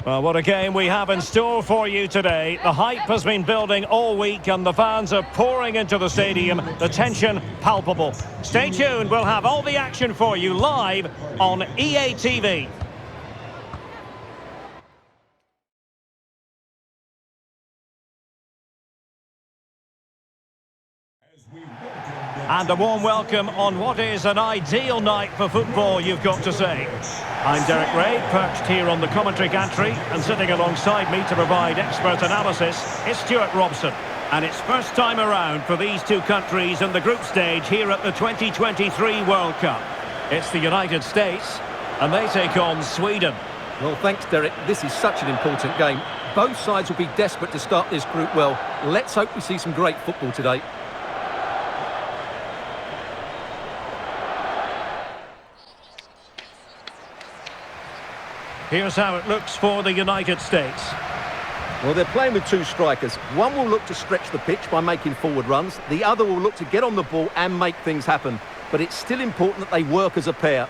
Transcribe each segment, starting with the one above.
Well, what a game we have in store for you today. The hype has been building all week and the fans are pouring into the stadium. The tension palpable. Stay tuned, we'll have all the action for you live on EA TV. And a warm welcome on what is an ideal night for football, you've got to say. I'm Derek Ray, perched here on the commentary gantry, and sitting alongside me to provide expert analysis is Stuart Robson. And it's first time around for these two countries in the group stage here at the 2023 World Cup. It's the United States, and they take on Sweden. Well, thanks, Derek. This is such an important game. Both sides will be desperate to start this group well. Let's hope we see some great football today. Here's how it looks for the United States. Well, they're playing with two strikers. One will look to stretch the pitch by making forward runs. The other will look to get on the ball and make things happen. But it's still important that they work as a pair.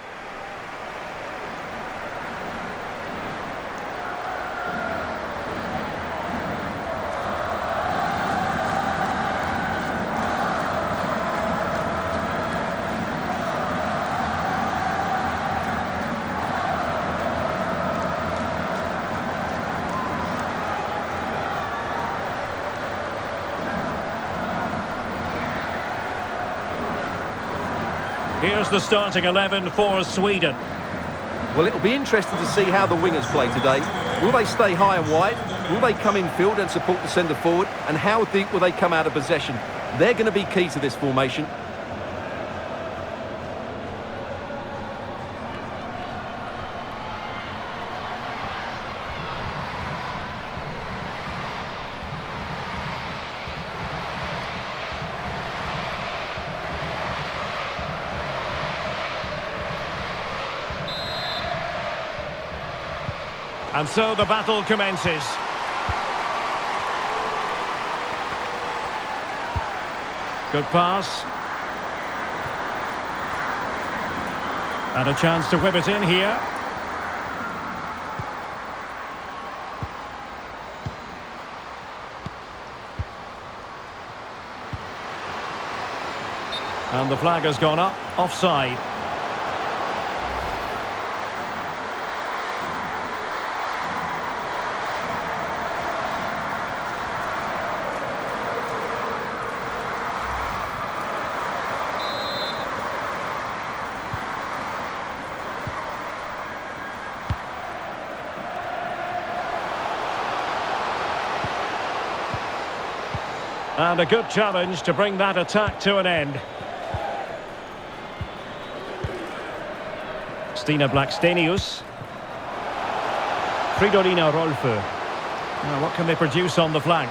Here's the starting 11 for Sweden. Well, it'll be interesting to see how the wingers play today. Will they stay high and wide? Will they come in field and support the centre forward? And how deep will they come out of possession? They're going to be key to this formation. And so the battle commences. Good pass. And a chance to whip it in here. And the flag has gone up, offside. And a good challenge to bring that attack to an end. Stina Blackstenius. Fridolina Rolfö. Now, what can they produce on the flank?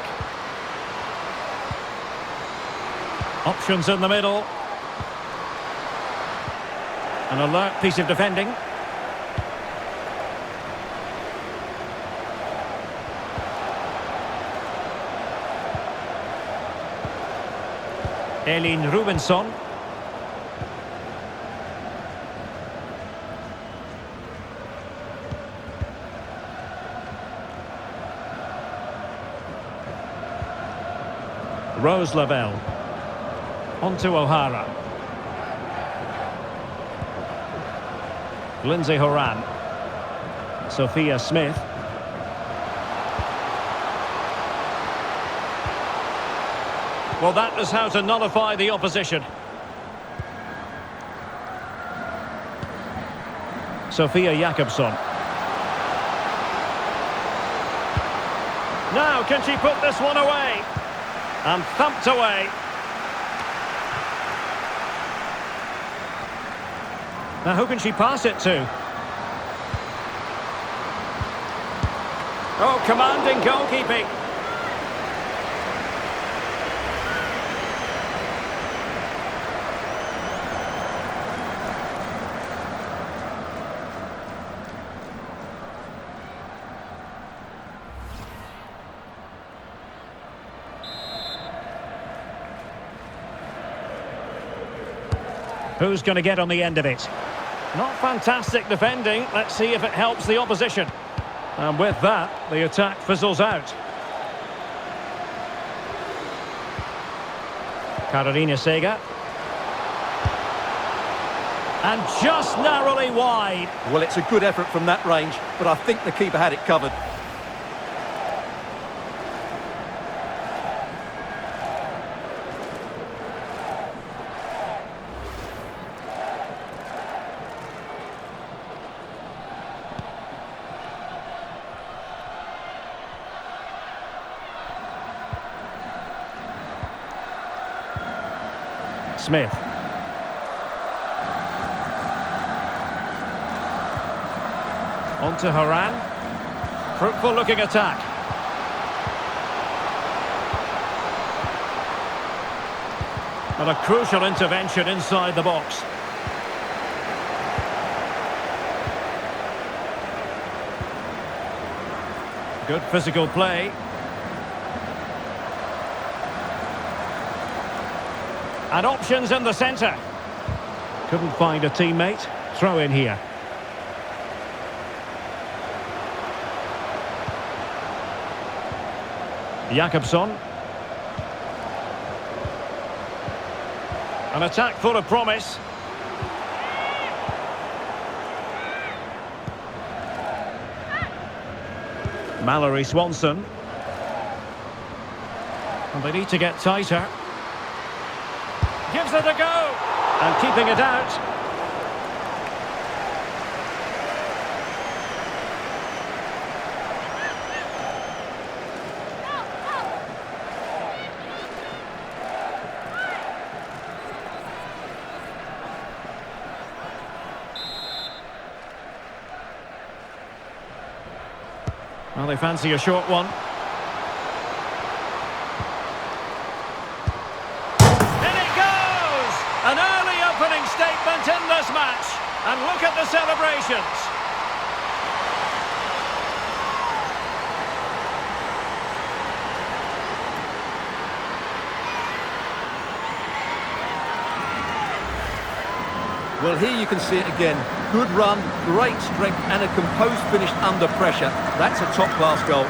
Options in the middle. An alert piece of defending. Elin Rubensson. Rose Lavelle. On to O'Hara. Lindsay Horan. Sophia Smith. Well, that is how to nullify the opposition. Sophia Jakobsson. Now, can she put this one away? And thumped away. Now, who can she pass it to? Oh, commanding goalkeeping. Who's going to get on the end of it? Not fantastic defending. Let's see if it helps the opposition. And with that, the attack fizzles out. Carolina Sega. And just narrowly wide. Well, it's a good effort from that range, but I think the keeper had it covered. Smith. On to Haran. Fruitful looking attack. And a crucial intervention inside the box. Good physical play. And options in the centre. Couldn't find a teammate. Throw in here. Jakobsson. An attack full of promise. Mallory Swanson. And they need to get tighter. Gives it a go. And keeping it out. Well, they fancy a short one. In it goes! An early opening statement in this match. And look at the celebrations. Well, here you can see it again. Good run, great strength, and a composed finish under pressure. That's a top-class goal.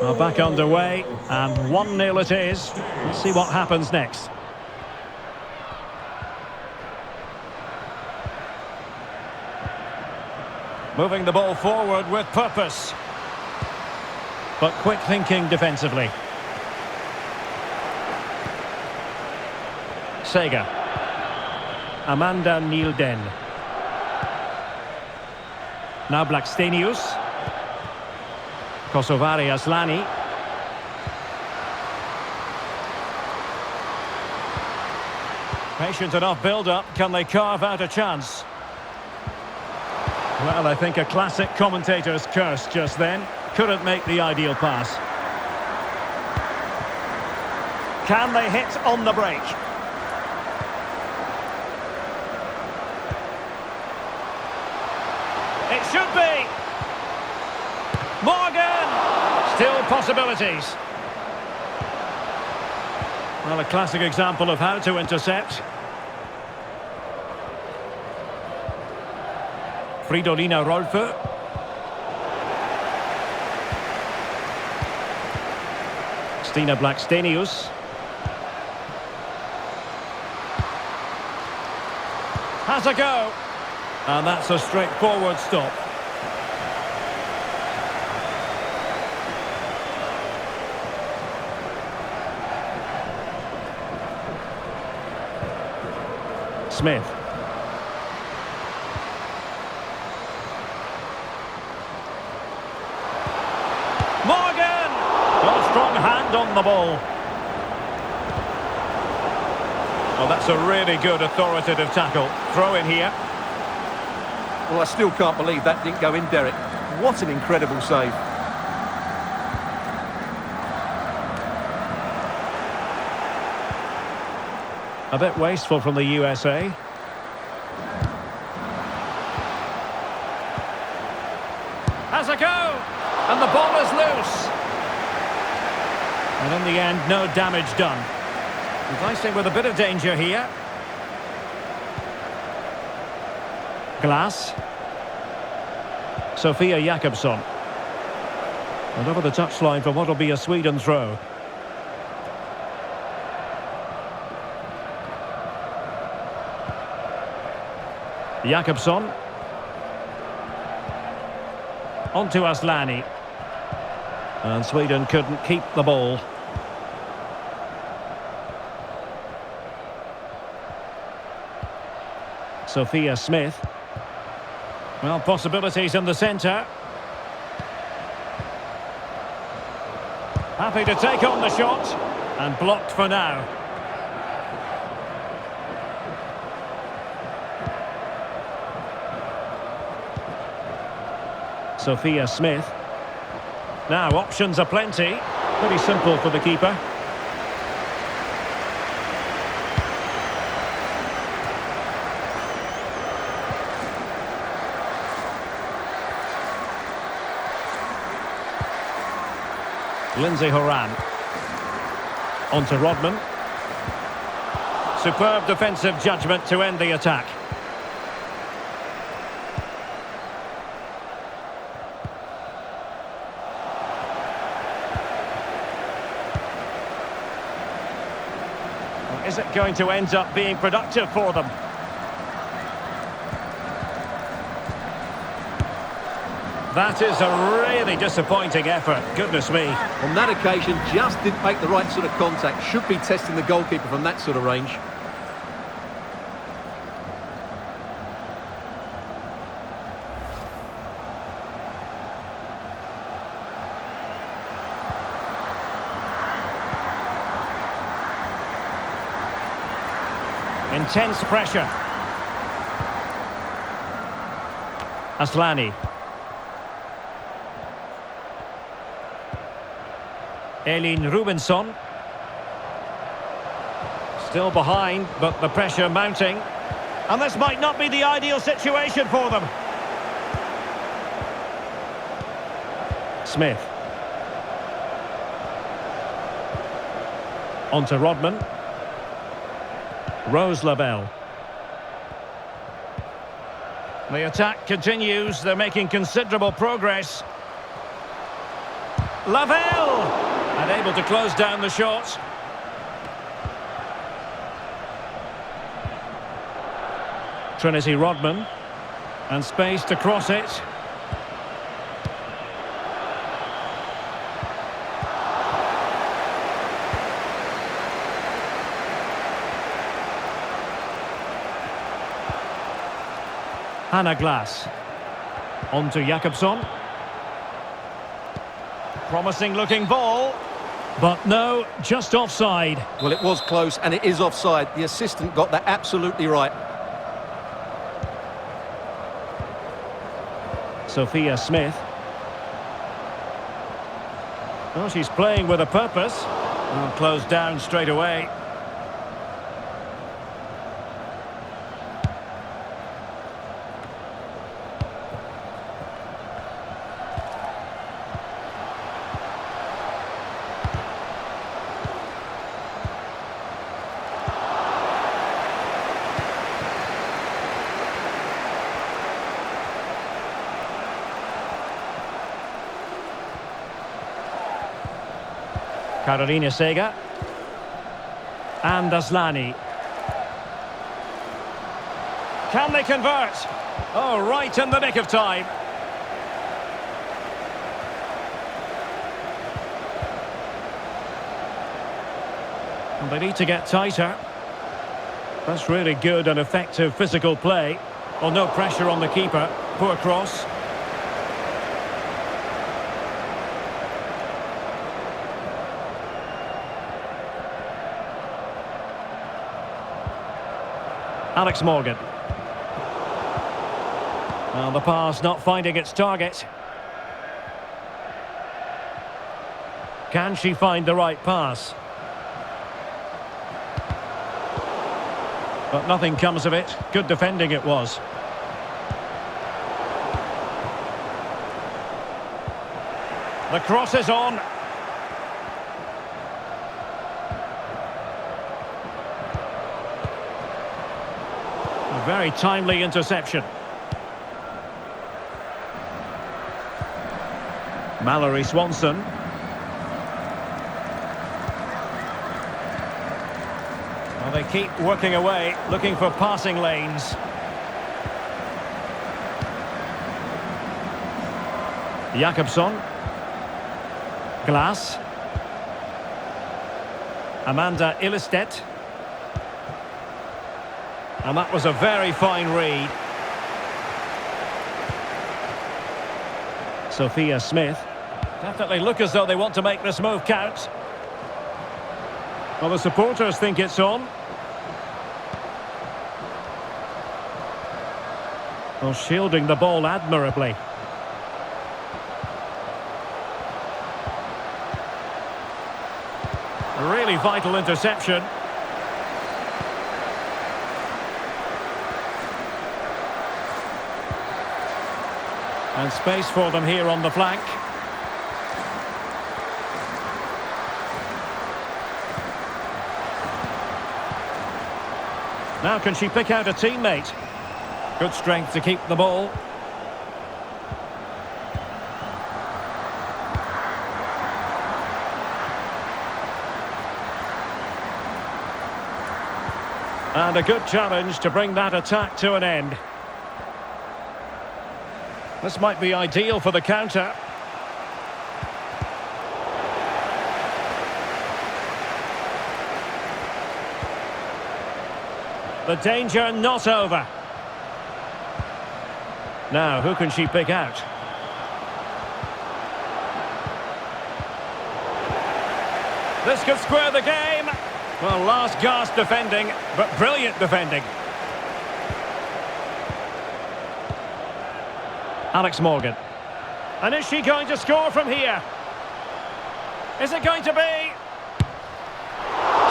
Well, back underway, and 1-0 it is. Let's see what happens next. Moving the ball forward with purpose. But quick thinking defensively. Sega. Amanda Nielden. Now Blackstenius. Kosovari Aslani. Patient enough build-up. Can they carve out a chance? Well, I think a classic commentator's curse just then. Couldn't make the ideal pass. Can they hit on the break? It should be! Morgan! Still possibilities. Well, a classic example of how to intercept. Fridolina Rolfö. Stina Blackstenius. Has a go. And that's a straightforward stop. Smith. Morgan! Got a strong hand on the ball. Well, that's a really good authoritative tackle. Throw in here. Well, I still can't believe that didn't go in, Derek. What an incredible save. A bit wasteful from the USA. Has a go! And the ball is loose. And in the end, no damage done. Replacing with a bit of danger here. Glass. Sofia Jakobsson. And over the touchline for what will be a Sweden throw. Jakobsson. On to Aslani. And Sweden couldn't keep the ball. Sophia Smith. Well, possibilities in the centre. Happy to take on the shot. And blocked for now. Sophia Smith. Now, options are plenty. Pretty simple for the keeper. Lindsay Horan. On to Rodman. Superb defensive judgment to end the attack. Is it going to end up being productive for them? That is a really disappointing effort. Goodness me. On that occasion, just didn't make the right sort of contact. Should be testing the goalkeeper from that sort of range. Intense pressure. Aslani. Elin Rubensson. Still behind, but the pressure mounting. And this might not be the ideal situation for them. Smith. On to Rodman. Rose Lavelle. The attack continues. They're making considerable progress. Lavelle! Unable to close down the shot. Trinity Rodman. And space to cross it. Hannah Glass. On to Jakobsson. Promising looking ball. But no, just offside. Well, it was close and it is offside. The assistant got that absolutely right. Sophia Smith. Well, she's playing with a purpose. And closed down straight away. Carolina Sega. And Aslani. Can they convert? Oh, right in the nick of time. And they need to get tighter. That's really good and effective physical play. Well, no pressure on the keeper. Poor cross. Alex Morgan. Well, the pass not finding its target. Can she find the right pass? But nothing comes of it. Good defending it was. The cross is on. A very timely interception. Mallory Swanson. Well, they keep working away, looking for passing lanes. Jakobsson. Glass. Amanda Ilestedt. And that was a very fine read. Sophia Smith. Definitely look as though they want to make this move count. Well, the supporters think it's on. Well, shielding the ball admirably. A really vital interception. And space for them here on the flank. Now can she pick out a teammate? Good strength to keep the ball. And a good challenge to bring that attack to an end. This might be ideal for the counter. The danger not over. Now, who can she pick out? This could square the game. Well, last gasp defending, but brilliant defending. Alex Morgan. And is she going to score from here? Is it going to be?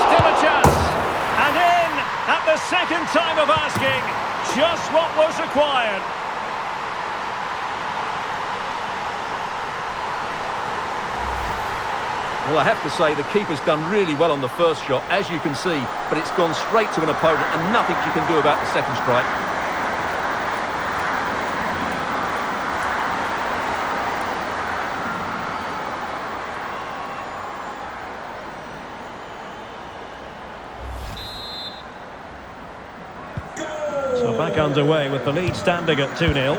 Still a chance. And in at the second time of asking. Just what was required. Well, I have to say the keeper's done really well on the first shot, as you can see, but it's gone straight to an opponent and nothing she can do about the second strike. So back underway with the lead standing at 2-0.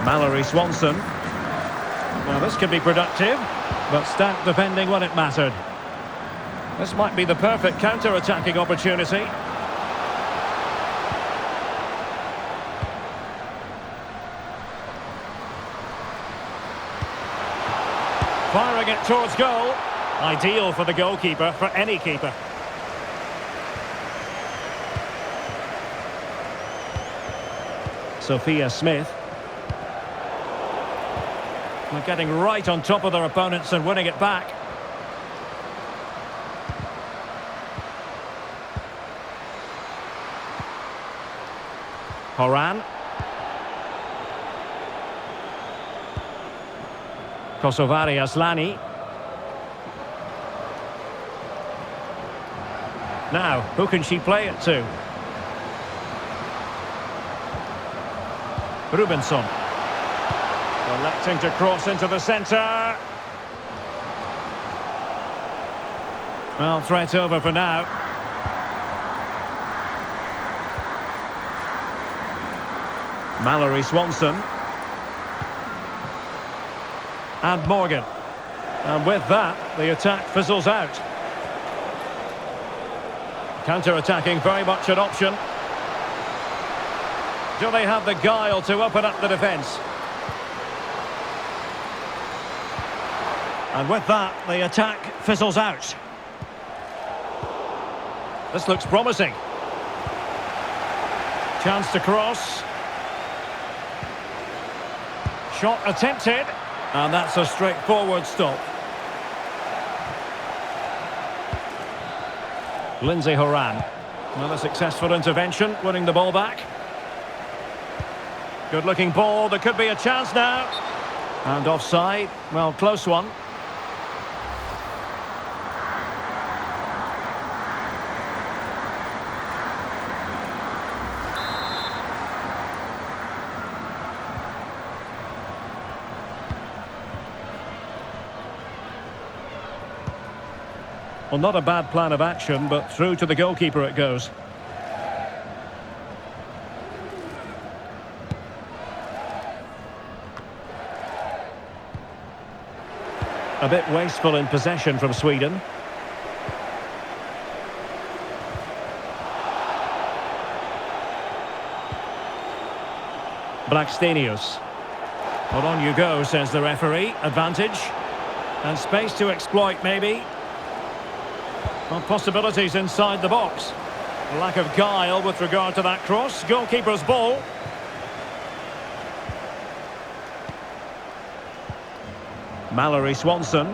Mallory Swanson. Now this could be productive, but stout defending when it mattered. This might be the perfect counter-attacking opportunity. Firing it towards goal. Ideal for the goalkeeper, for any keeper. Sophia Smith. They're getting right on top of their opponents and winning it back. Horan. Kosovari Aslani. Now, who can she play it to? Rubensson. Electing to cross into the centre. Well, threat over for now. Mallory Swanson. And Morgan. And with that, the attack fizzles out. Counter-attacking very much an option. Do they have the guile to open up the defence? And with that, the attack fizzles out. This looks promising. Chance to cross. Shot attempted. And that's a straightforward stop. Lindsay Horan. Another successful intervention, winning the ball back. Good looking ball, there could be a chance now. And offside, well, close one. Well, not a bad plan of action, but through to the goalkeeper it goes. A bit wasteful in possession from Sweden. Blackstenius. Well, on you go, says the referee. Advantage. And space to exploit, maybe. Well, possibilities inside the box. A lack of guile with regard to that cross. Goalkeeper's ball. Mallory Swanson.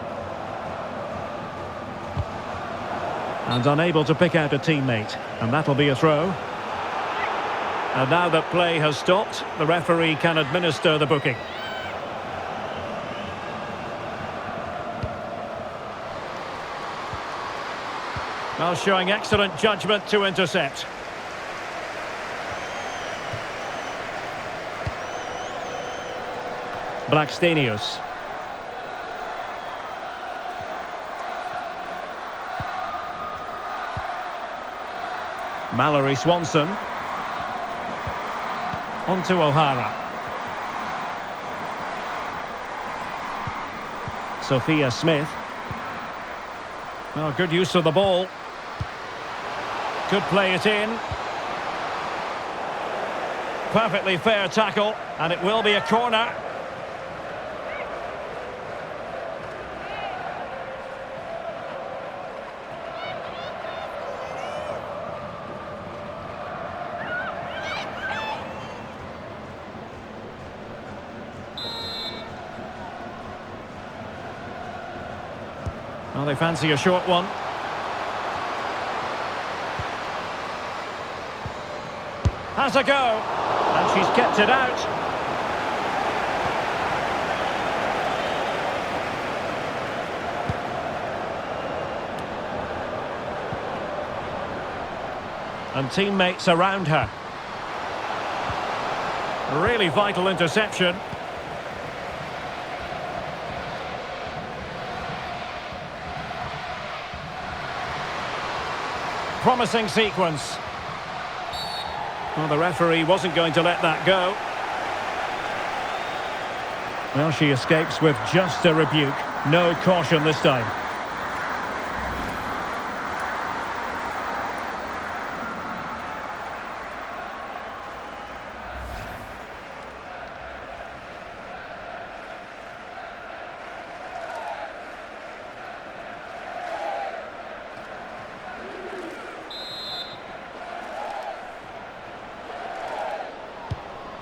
And unable to pick out a teammate. And that'll be a throw. And now that play has stopped, the referee can administer the booking. Well, showing excellent judgment to intercept. Blackstenius. Mallory Swanson. On to O'Hara. Sophia Smith. Oh, good use of the ball. Could play it in. Perfectly fair tackle, and it will be a corner. Well, they fancy a short one. Has a go, and she's kept it out. And teammates around her. Really vital interception. Promising sequence. Well, the referee wasn't going to let that go. Well, she escapes with just a rebuke. No caution this time.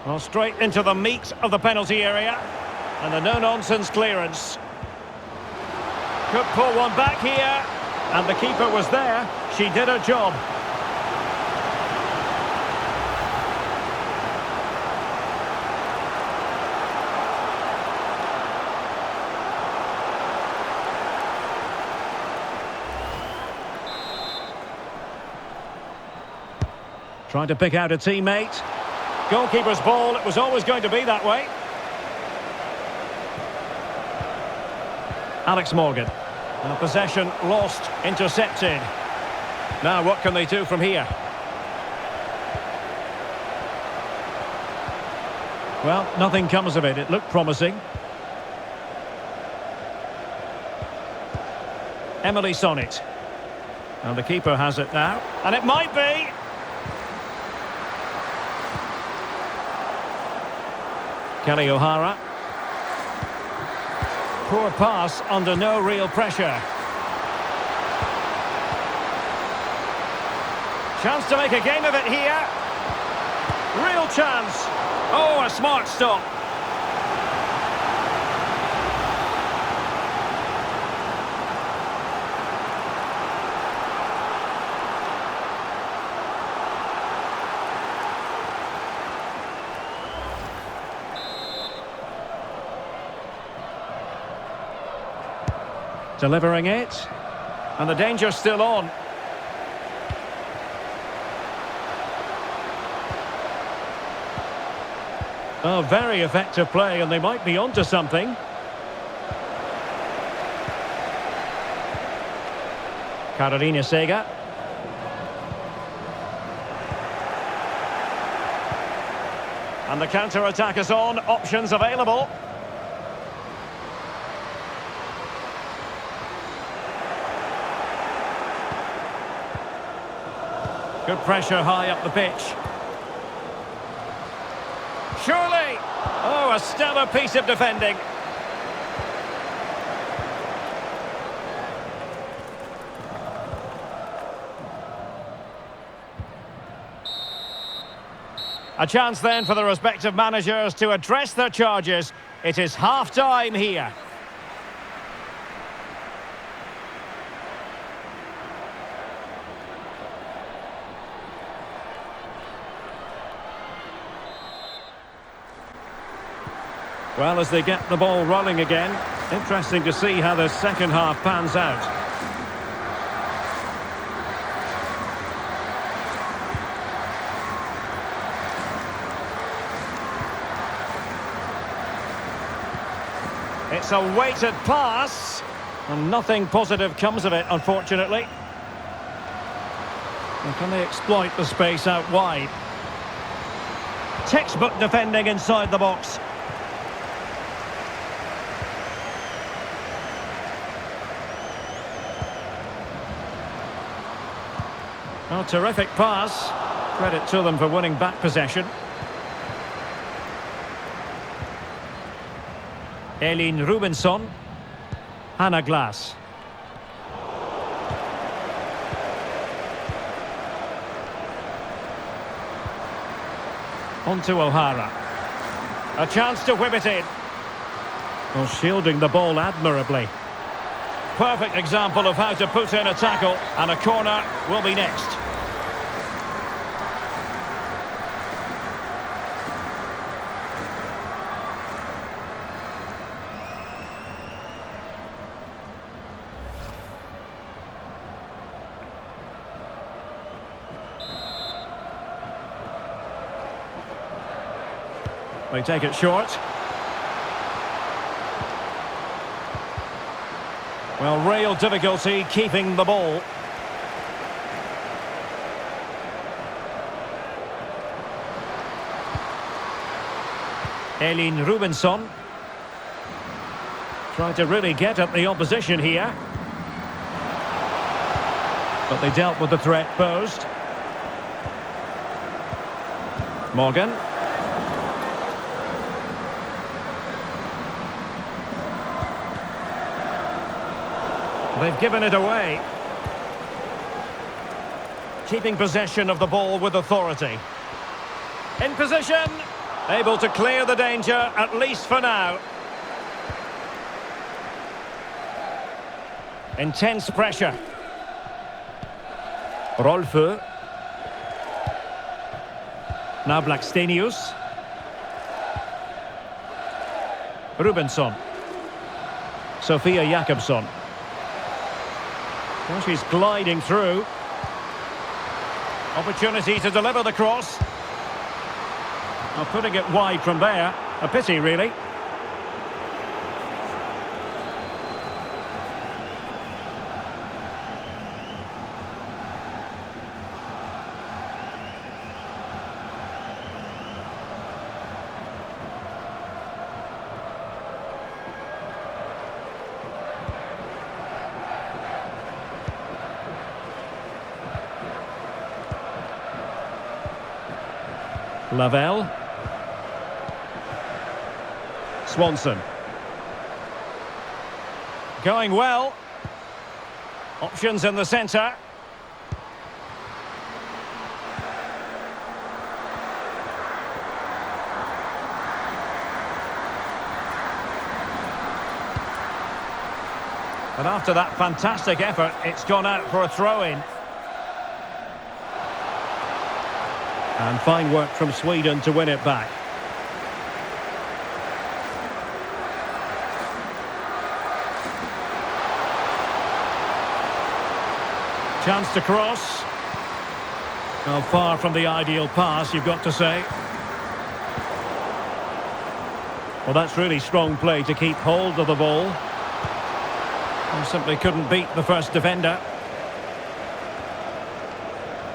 Well, straight into the meat of the penalty area. And a no-nonsense clearance. Could pull one back here. And the keeper was there. She did her job. Trying to pick out a teammate. Goalkeeper's ball, it was always going to be that way. Alex Morgan. Now possession lost, intercepted. Now what can they do from here? Well, nothing comes of it. It looked promising. Emily Sonnet. And the keeper has it now. And it might be. Kelly O'Hara. Poor pass under no real pressure. Chance to make a game of it here. Real chance. Oh, a smart stop. Delivering it. And the danger's still on. Oh, very effective play, and they might be onto something. Carolina Sega. And the counter-attack is on. Options available. Good pressure high up the pitch. Surely! Oh, a stellar piece of defending. A chance then for the respective managers to address their charges. It is half-time here. Well, as they get the ball rolling again, interesting to see how the second half pans out. It's a weighted pass, and nothing positive comes of it, unfortunately. And can they exploit the space out wide? Textbook defending inside the box. Oh, terrific pass. Credit to them for winning back possession. Elin Rubensson. Hannah Glass. On to O'Hara. A chance to whip it in. Well, shielding the ball admirably. Perfect example of how to put in a tackle, and a corner will be next. They take it short. Well, real difficulty keeping the ball. Elin Rubensson. Trying to really get at the opposition here. But they dealt with the threat posed. Morgan. They've given it away. Keeping possession of the ball with authority. In position. Able to clear the danger, at least for now. Intense pressure. Rolfö. Now Blackstenius. Rubensson. Sophia Jakobsson. Well, she's gliding through. Opportunity to deliver the cross. Well, putting it wide from there. A pity, really. Lavelle. Swanson. Going well. Options in the centre. And after that fantastic effort, it's gone out for a throw-in. And fine work from Sweden to win it back. Chance to cross. Well, far from the ideal pass, you've got to say. Well, that's really strong play to keep hold of the ball. And simply couldn't beat the first defender.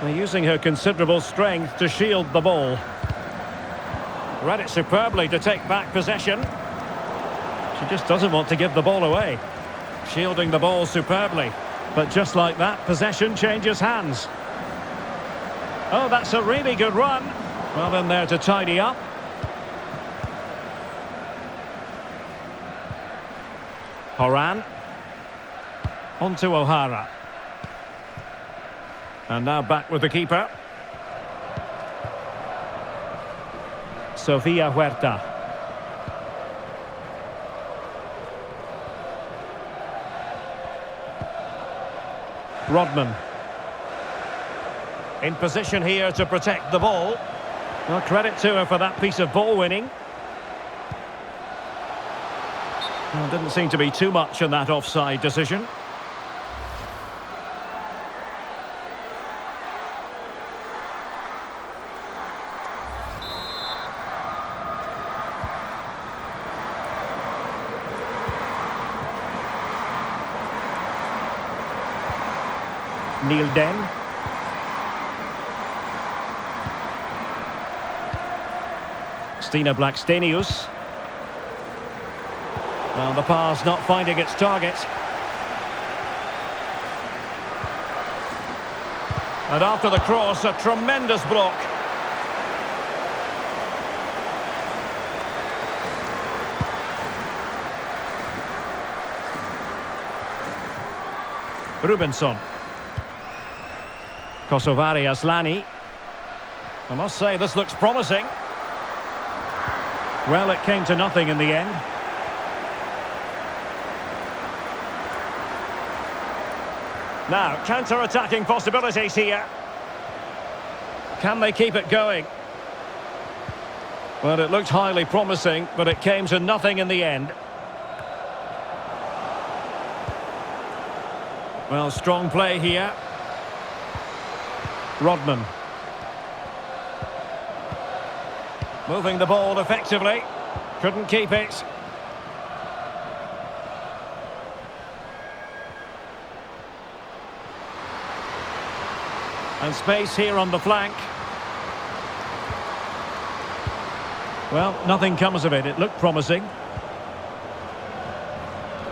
They're using her considerable strength to shield the ball. Read it superbly to take back possession. She just doesn't want to give the ball away. Shielding the ball superbly. But just like that, possession changes hands. Oh, that's a really good run. Well in there to tidy up. Horan. On to O'Hara. And now back with the keeper. Sofia Huerta. Rodman. In position here to protect the ball. Well, credit to her for that piece of ball winning. Well, didn't seem to be too much in that offside decision. Neil Den. Stina Blackstenius. Well, the pass not finding its target. And after the cross, a tremendous block. Rubensson. Kosovari Aslani. I must say, this looks promising. Well, it came to nothing in the end. Now, counter-attacking possibilities here. Can they keep it going? Well, it looked highly promising, but it came to nothing in the end. Well, strong play here. Rodman. Moving the ball effectively. Couldn't keep it. And space here on the flank. Well, nothing comes of it. It looked promising.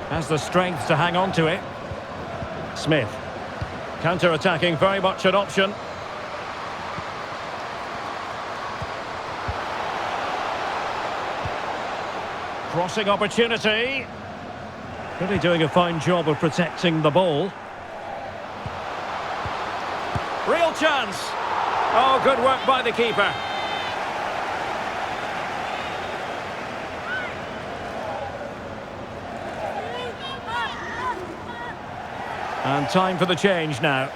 Has the strength to hang on to it. Smith. Counter-attacking, very much an option. Crossing opportunity. Really doing a fine job of protecting the ball. Real chance. Oh, good work by the keeper. And time for the change now.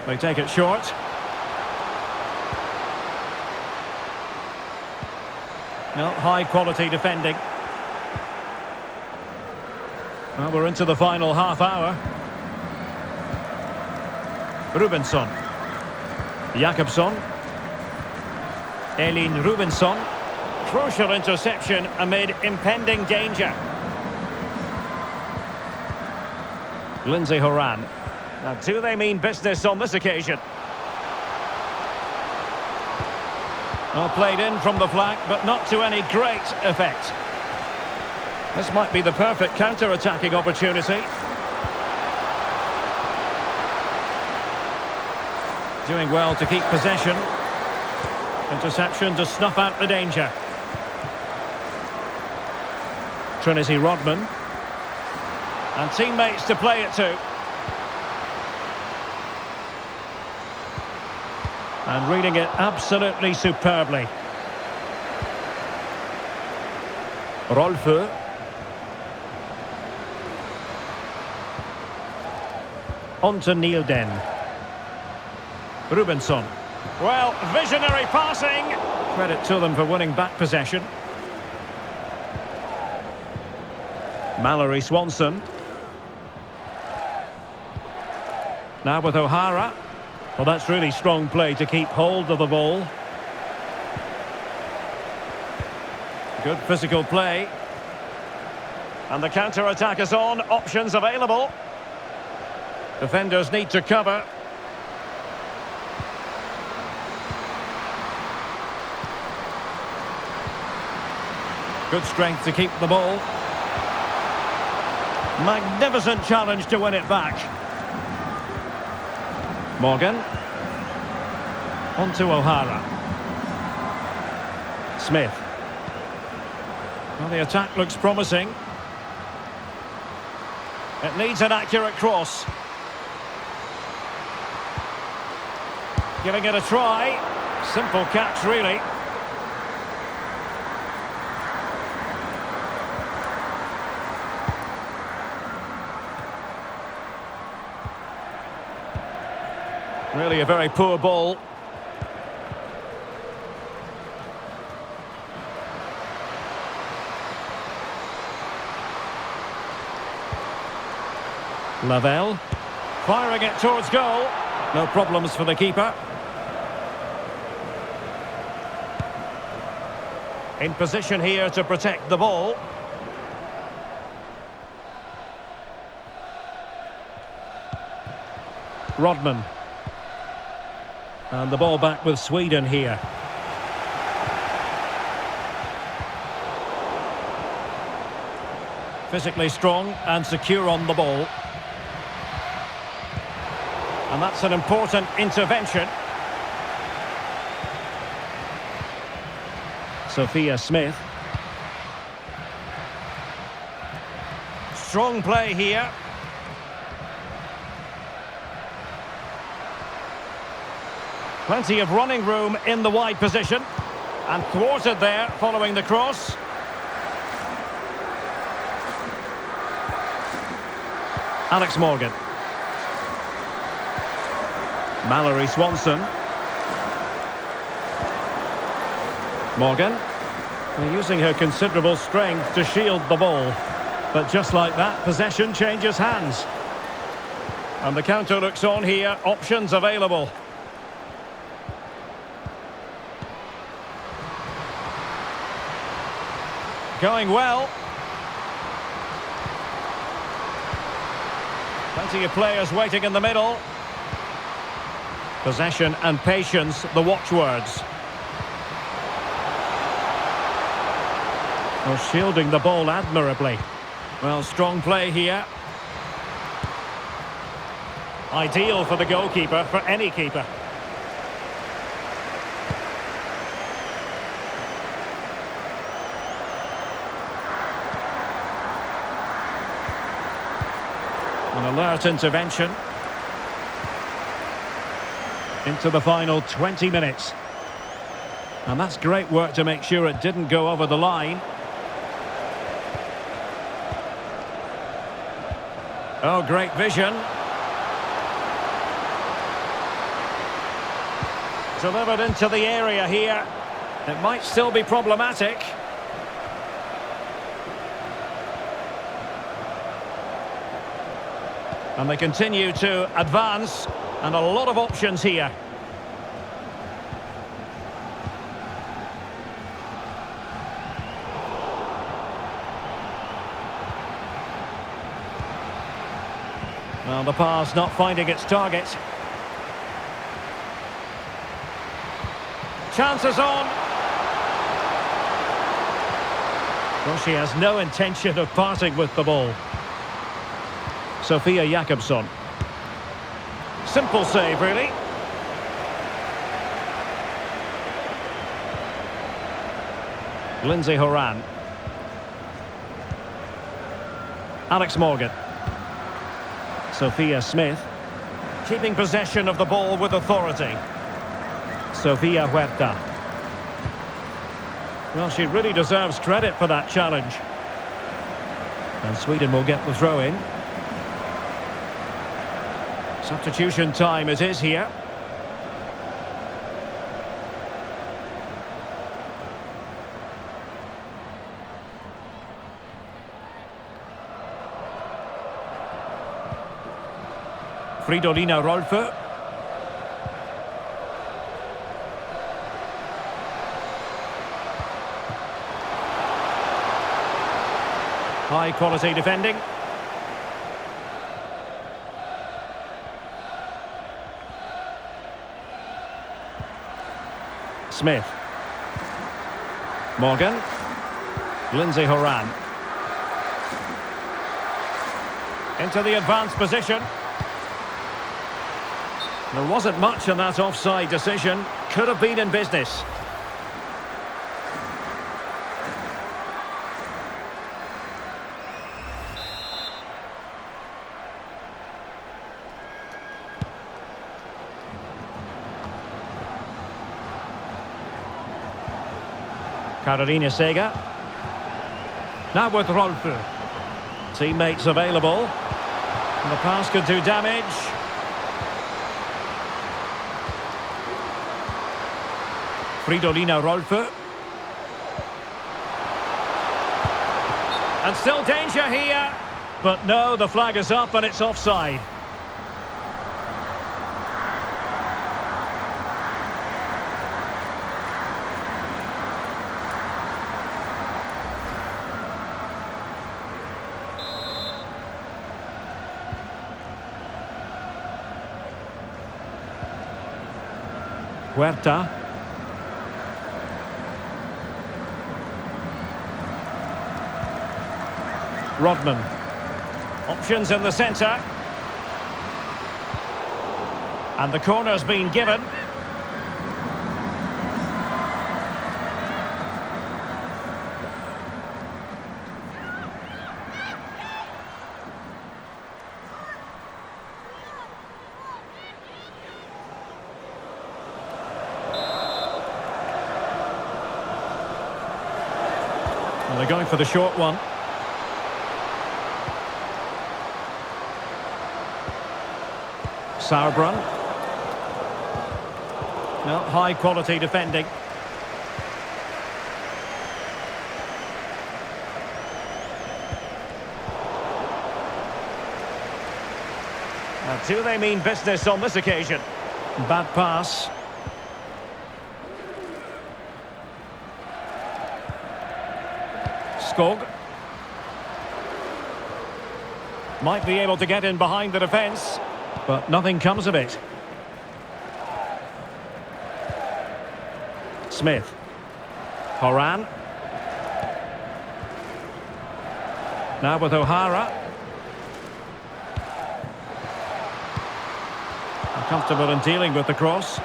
They take it short. No, high quality defending. Well, we're into the final half hour. Rubensson. Jakobsson. Elin Rubensson. Crucial interception amid impending danger. Lindsay Horan. Now, do they mean business on this occasion? Well, played in from the flank, but not to any great effect. This might be the perfect counter-attacking opportunity. Doing well to keep possession. Interception to snuff out the danger. Trinity Rodman. And teammates to play it to. And reading it absolutely superbly. Rolfö. On to Neil Den. Rubensson. Well, visionary passing. Credit to them for winning back possession. Mallory Swanson. Now with O'Hara. Well, that's really strong play to keep hold of the ball. Good physical play. And the counter-attack is on. Options available. Defenders need to cover. Good strength to keep the ball. Magnificent challenge to win it back. Morgan. On to O'Hara. Smith. Well, the attack looks promising. It needs an accurate cross. Giving it a try. Simple catch, really. Really a very poor ball. Lavelle. Firing it towards goal. No problems for the keeper. In position here to protect the ball. Rodman. And the ball back with Sweden here. Physically strong and secure on the ball. And that's an important intervention. Sophia Smith. Strong play here. Plenty of running room in the wide position. And thwarted there following the cross. Alex Morgan. Mallory Swanson. Morgan. Using her considerable strength to shield the ball. But just like that, possession changes hands. And the counter looks on here. Options available. Going well. Plenty of players waiting in the middle. Possession and patience, the watchwords. Well, shielding the ball admirably. Well, strong play here. Ideal for the goalkeeper, for any keeper. An alert intervention. Into the final 20 minutes. And that's great work to make sure it didn't go over the line. Oh, great vision. Delivered into the area here. It might still be problematic. And they continue to advance, and a lot of options here. Well, the pass not finding its target. Chances on. Well, she has no intention of parting with the ball. Sophia Jakobsson. Simple save, really. Lindsay Horan. Alex Morgan. Sophia Smith. Keeping possession of the ball with authority. Sofia Huerta. Well, she really deserves credit for that challenge. And Sweden will get the throw in. Substitution time it is here. Fridolina Rolfö. High quality defending. Smith. Morgan. Lindsay Horan. Into the advanced position. There wasn't much in that offside decision. Could have been in business. Carolina Sega. Now with Rolfö. Teammates available. And the pass could do damage. Fridolina Rolfö. And still danger here. But no, the flag is up and it's offside. Huerta. Rodman. Options in the centre. And the corner's been given. And they're going for the short one. Sauerbrunn. No, high quality defending. Now, do they mean business on this occasion? Bad pass. Skog. Might be able to get in behind the defence, but nothing comes of it. Smith. Horan. Now with O'Hara. Comfortable in dealing with the cross.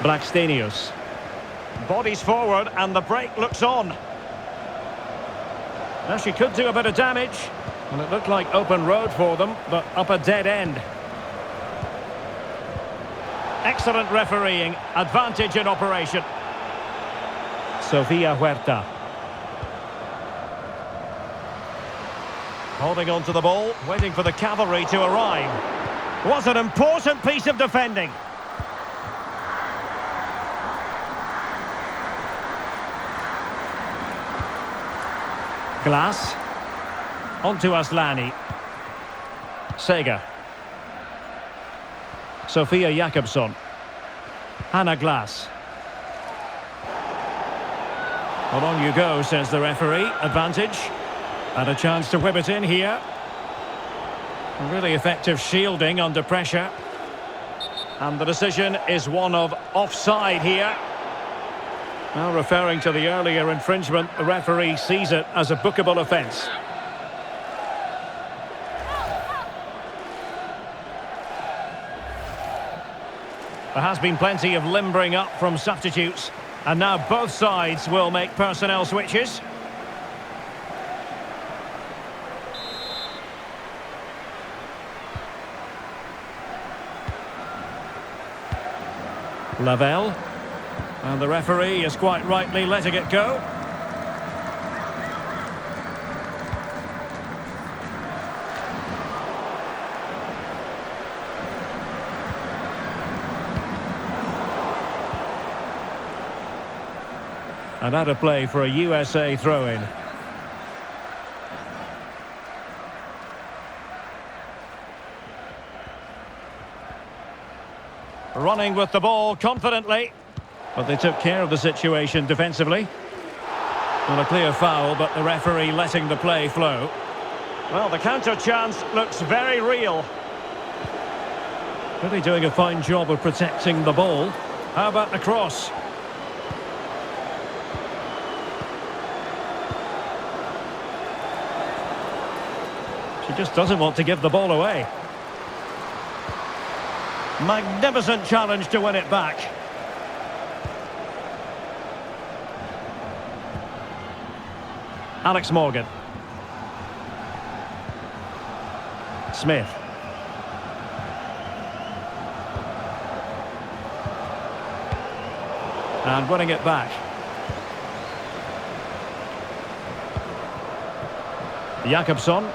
Blackstenius. Bodies forward and the break looks on. Now she could do a bit of damage. And it looked like open road for them, but up a dead end. Excellent refereeing. Advantage in operation. Sofia Huerta. Holding on to the ball, waiting for the cavalry to arrive. Was an important piece of defending. Glass. On to Aslani. Sega. Sofia Jakobsson. Hannah Glass. Well, on you go, says the referee. Advantage. And a chance to whip it in here. Really effective shielding under pressure. And the decision is one of offside here. Now referring to the earlier infringement, the referee sees it as a bookable offence. There has been plenty of limbering up from substitutes, and now both sides will make personnel switches. Lavelle, and the referee is quite rightly letting it go. And out of play for a USA throw-in. running with the ball confidently. But they took care of the situation defensively. Well, a clear foul, but the referee letting the play flow. Well, the counter chance looks very real. Really doing a fine job of protecting the ball. How about the cross? She just doesn't want to give the ball away. Magnificent challenge to win it back. Alex Morgan. Smith. And winning it back. Jakobsson.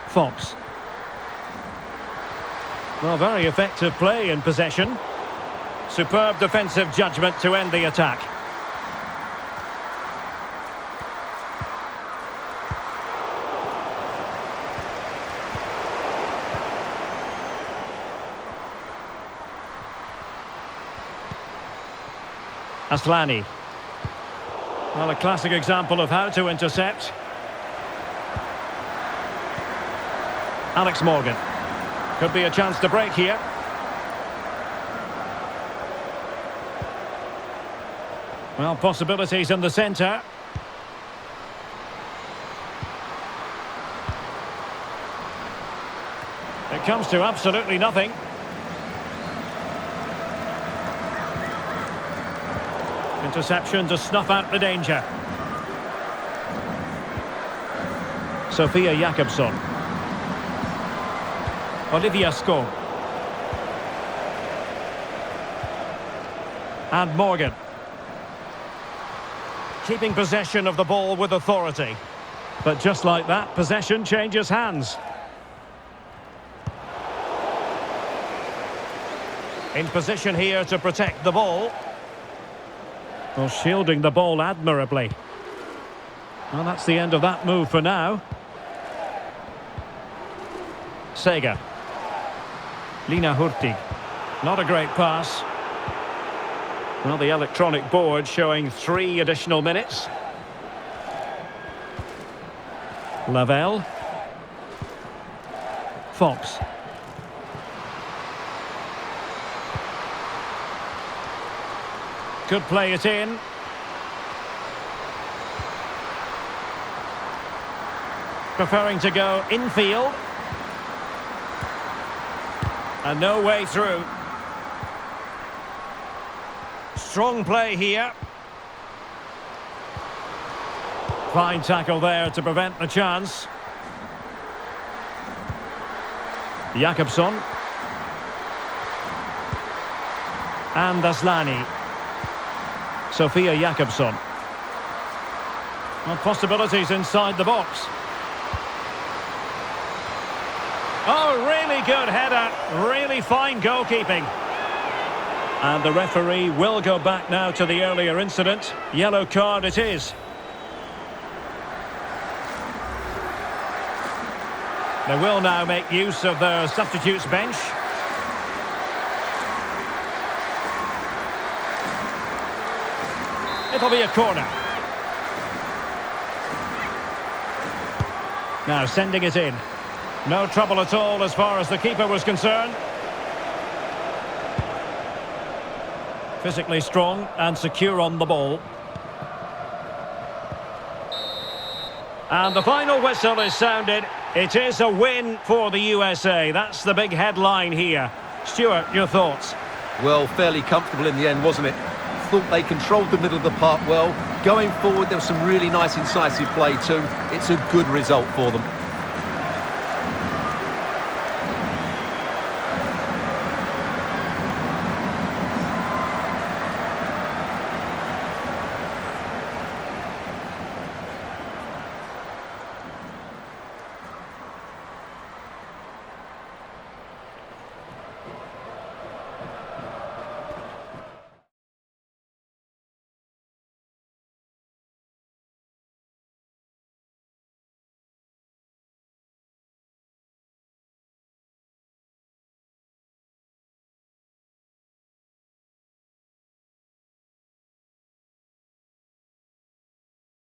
Fox. Well, very effective play in possession. Superb defensive judgment to end the attack. Aslani. Well, a classic example of how to intercept. Alex Morgan. Could be a chance to break here. Well, possibilities in the centre. It comes to absolutely nothing. Interception to snuff out the danger. Sofia Jakobsson. Olivia Skog. And Morgan. Keeping possession of the ball with authority. But just like that, possession changes hands. In position here to protect the ball. Well, shielding the ball admirably. Well, that's the end of that move for now. Sega. Lina Hurtig. Not a great pass. Well, the electronic board showing 3 additional minutes. Lavelle. Fox. Could play it in. Preferring to go infield. And no way through. Strong play here. Fine tackle there to prevent the chance. Jakobsson. And Aslani. Sofia Jakobsson. Well, possibilities inside the box. Oh, really good header. Really fine goalkeeping. And the referee will go back now to the earlier incident. Yellow card it is. They will now make use of their substitutes bench. It'll be a corner. Now sending it in. No trouble at all as far as the keeper was concerned. Physically strong and secure on the ball. And the final whistle is sounded. It is a win for the USA. That's the big headline here. Stuart, your thoughts? Well, fairly comfortable in the end, wasn't it? Thought they controlled the middle of the park well. Going forward, there was some really nice incisive play too. It's a good result for them.